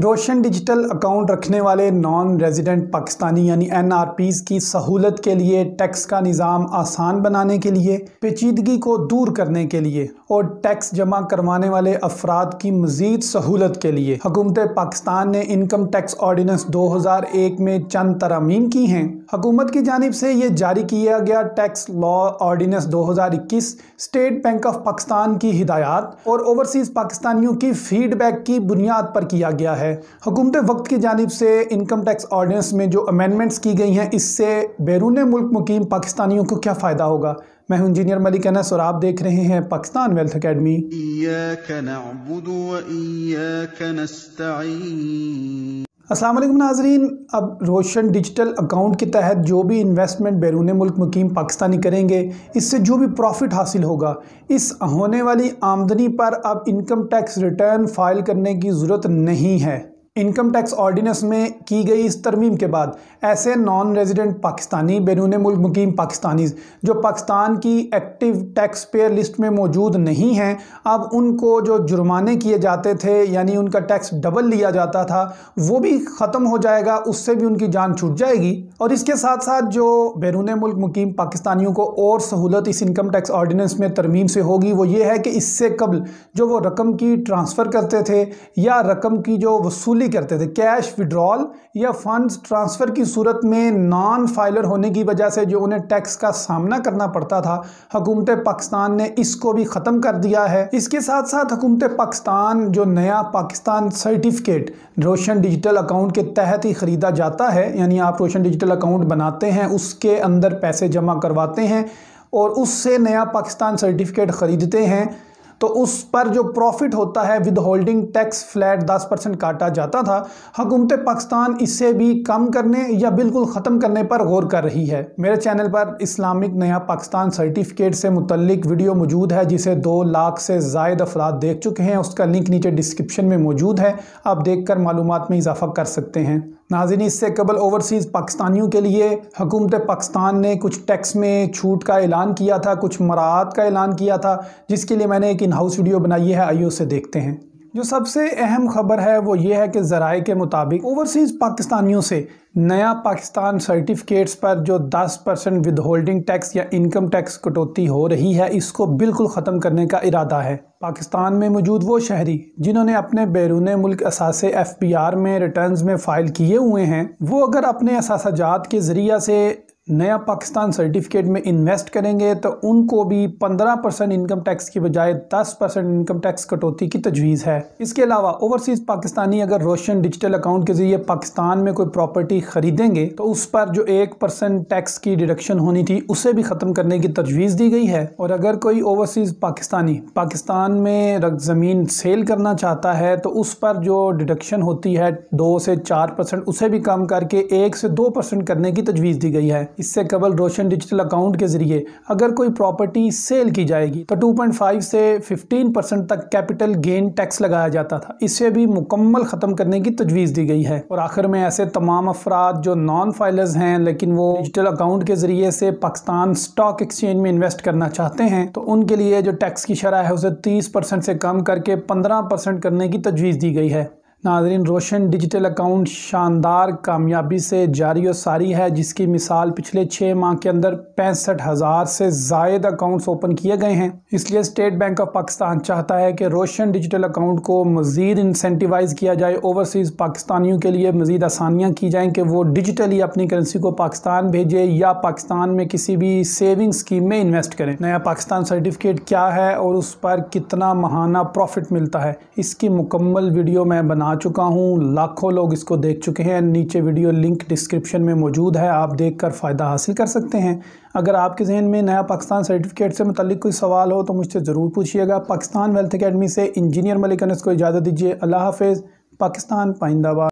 रोशन digital account रखने वाले non resident Pakistani यानी NRPs की सहूलत के लिए, टैक्स का निज़ाम आसान बनाने के लिए, पेचीदगी को दूर करने के लिए और टैक्स जमा करवाने वाले अफराद की मज़ीद सहूलत के लिए हुकूमत पाकिस्तान ने इनकम टैक्स ऑर्डिनेंस 2001 में चंद तरमीम की हैं। हुकूमत की जानिब से ये जारी किया गया tax law ordinance 2021 state bank of Pakistan की हिदायत और ओवरसीज़ पाकिस्तानियों की फीडबैक की बुनियाद पर किया गया है। हुकूमत वक्त की जानिब से इनकम टैक्स ऑर्डिनेंस में जो अमेंडमेंट्स की गई हैं, इससे बैरून मुल्क मुकीम पाकिस्तानियों को क्या फ़ायदा होगा। मैं हूं इंजीनियर मलिक अनस और आप देख रहे हैं पाकिस्तान वेल्थ अकेडमी। अस्सलाम वालेकुम नाज़रीन। अब रोशन डिजिटल अकाउंट के तहत जो भी इन्वेस्टमेंट बैरून मुल्क मुकीम पाकिस्तानी करेंगे, इससे जो भी प्रॉफिट हासिल होगा, इस होने वाली आमदनी पर अब इनकम टैक्स रिटर्न फाइल करने की ज़रूरत नहीं है। इनकम टैक्स ऑर्डिनेंस में की गई इस तरमीम के बाद ऐसे नॉन रेजिडेंट पाकिस्तानी बैरून मुल्क मुकीम पाकिस्तानी जो पाकिस्तान की एक्टिव टैक्स पेयर लिस्ट में मौजूद नहीं हैं, अब उनको जो जुर्माने किए जाते थे यानी उनका टैक्स डबल लिया जाता था, वो भी ख़त्म हो जाएगा। उससे भी उनकी जान छूट जाएगी। और इसके साथ साथ जो बैरून मुल्क मुकीम पाकिस्तानियों को और सहूलत इस इनकम टैक्स ऑर्डिनेंस में तरमीम से होगी, वो ये है कि इससे कबल जो वो रकम की ट्रांसफ़र करते थे या रकम की जो वसूली करते थे, कैश विड्रॉल या फंड्स ट्रांसफर की सूरत में नॉन फाइलर होने की वजह से जो उन्हें टैक्स का सामना करना पड़ता था, हुकूमत पाकिस्तान ने इसको भी ख़त्म कर दिया है। इसके साथ साथ हुकूमत पाकिस्तान जो नया पाकिस्तान सर्टिफिकेट रोशन डिजिटल अकाउंट के तहत ही ख़रीदा जाता है, यानी आप रोशन डिजिटल अकाउंट बनाते हैं, उसके अंदर पैसे जमा करवाते हैं और उससे नया पाकिस्तान सर्टिफिकेट ख़रीदते हैं, तो उस पर जो प्रॉफिट होता है विद होल्डिंग टैक्स फ्लैट 10% काटा जाता था। हुकूमत पाकिस्तान इसे भी कम करने या बिल्कुल ख़त्म करने पर गौर कर रही है। मेरे चैनल पर इस्लामिक नया पाकिस्तान सर्टिफिकेट से मुतल्लिक वीडियो मौजूद है, जिसे 2 लाख से ज़ायद अफराद देख चुके हैं। उसका लिंक नीचे डिस्क्रिप्शन में मौजूद है, आप देख कर मालूमात में इजाफा कर सकते हैं। नाज़रीन, इससे कबल ओवरसीज़ पाकिस्तानियों के लिए हुकूमत पाकिस्तान ने कुछ टैक्स में छूट का ऐलान किया था, कुछ मराआत का ऐलान किया था, जिसके लिए मैंने एक इन हाउस वीडियो बनाई है। आइए उसे देखते हैं। जो सबसे अहम खबर है वो ये है कि ज़राए के मुताबिक ओवरसीज़ पाकिस्तानियों से नया पाकिस्तान सर्टिफिकेट्स पर जो 10% विद होल्डिंग टैक्स या इनकम टैक्स कटौती हो रही है, इसको बिल्कुल ख़त्म करने का इरादा है। पाकिस्तान में मौजूद वो शहरी जिन्होंने अपने बैरून मुल्क असासे FBR में रिटर्न्स में फ़ाइल किए हुए हैं, वो अगर अपने असासाजात के ज़रिया से नया पाकिस्तान सर्टिफिकेट में इन्वेस्ट करेंगे तो उनको भी 15% इनकम टैक्स की बजाय 10% इनकम टैक्स कटौती की तजवीज़ है। इसके अलावा ओवरसीज़ पाकिस्तानी अगर रोशन डिजिटल अकाउंट के ज़रिए पाकिस्तान में कोई प्रॉपर्टी ख़रीदेंगे तो उस पर जो 1% टैक्स की डिडक्शन होनी थी, उसे भी ख़त्म करने की तजवीज़ दी गई है। और अगर कोई ओवरसीज़ पाकिस्तानी पाकिस्तान में ज़मीन सेल करना चाहता है तो उस पर जो डिडक्शन होती है 2 से 4%, उसे भी कम करके 1 से 2% करने की तजवीज़ दी गई है। इससे कबल रोशन डिजिटल अकाउंट के ज़रिए अगर कोई प्रॉपर्टी सेल की जाएगी तो 2.5 से 15% तक कैपिटल गेन टैक्स लगाया जाता था, इसे भी मुकम्मल ख़त्म करने की तजवीज़ दी गई है। और आखिर में ऐसे तमाम अफराद जो नॉन फाइलर्स हैं लेकिन वो डिजिटल अकाउंट के ज़रिए से पाकिस्तान स्टॉक एक्सचेंज में इन्वेस्ट करना चाहते हैं, तो उनके लिए जो टैक्स की शरह है उसे 30% से कम करके 15% करने की तजवीज़ दी गई है। नाज़रीन, रोशन डिजिटल अकाउंट शानदार कामयाबी से जारी और सारी है, जिसकी मिसाल पिछले 6 माह के अंदर 65,000 से ज़ायद अकाउंट्स ओपन किए गए हैं। इसलिए स्टेट बैंक ऑफ पाकिस्तान चाहता है कि रोशन डिजिटल अकाउंट को मज़ीद इंसेंटिवाइज़ किया जाए, ओवरसीज़ पाकिस्तानियों के लिए मज़ीद आसानियाँ की जाएँ कि वो डिजिटली अपनी करेंसी को पाकिस्तान भेजें या पाकिस्तान में किसी भी सेविंग स्कीम में इन्वेस्ट करें। नया पाकिस्तान सर्टिफिकेट क्या है और उस पर कितना माहाना प्रॉफिट मिलता है, इसकी मुकम्मल वीडियो मैं बना चुका हूँ। लाखों लोग इसको देख चुके हैं। नीचे वीडियो लिंक डिस्क्रिप्शन में मौजूद है, आप देखकर फ़ायदा हासिल कर सकते हैं। अगर आपके जहन में नया पाकिस्तान सर्टिफिकेट से मुताल्लिक कोई सवाल हो तो मुझसे ज़रूर पूछिएगा। पाकिस्तान वेल्थ अकेडमी से इंजीनियर मलिक अनस को इजाज़त दीजिए। अल्लाह हाफ़िज़। पाकिस्तान पाइंदाबाद।